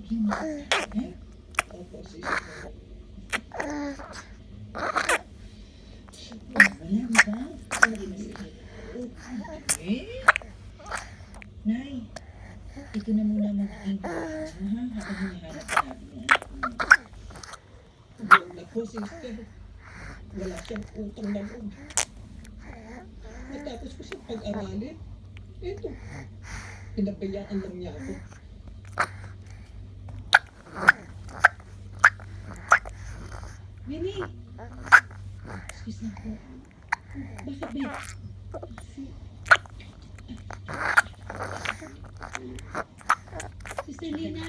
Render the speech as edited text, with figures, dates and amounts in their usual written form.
Bigyan mo. Eh? Opo, sister. Wala ba? Hindi na siya. Eh? Nay, ito na muna mag-ingat. Ha? Habang hinahanap natin yung anak mo. Huwag na po, sister. Wala siyang utang na loob. Natapos ko siyang pag-aralin. Ito, pinabayaan lang niya ako. Winnie! Excuse na po. Bakit ba? Sister Lina!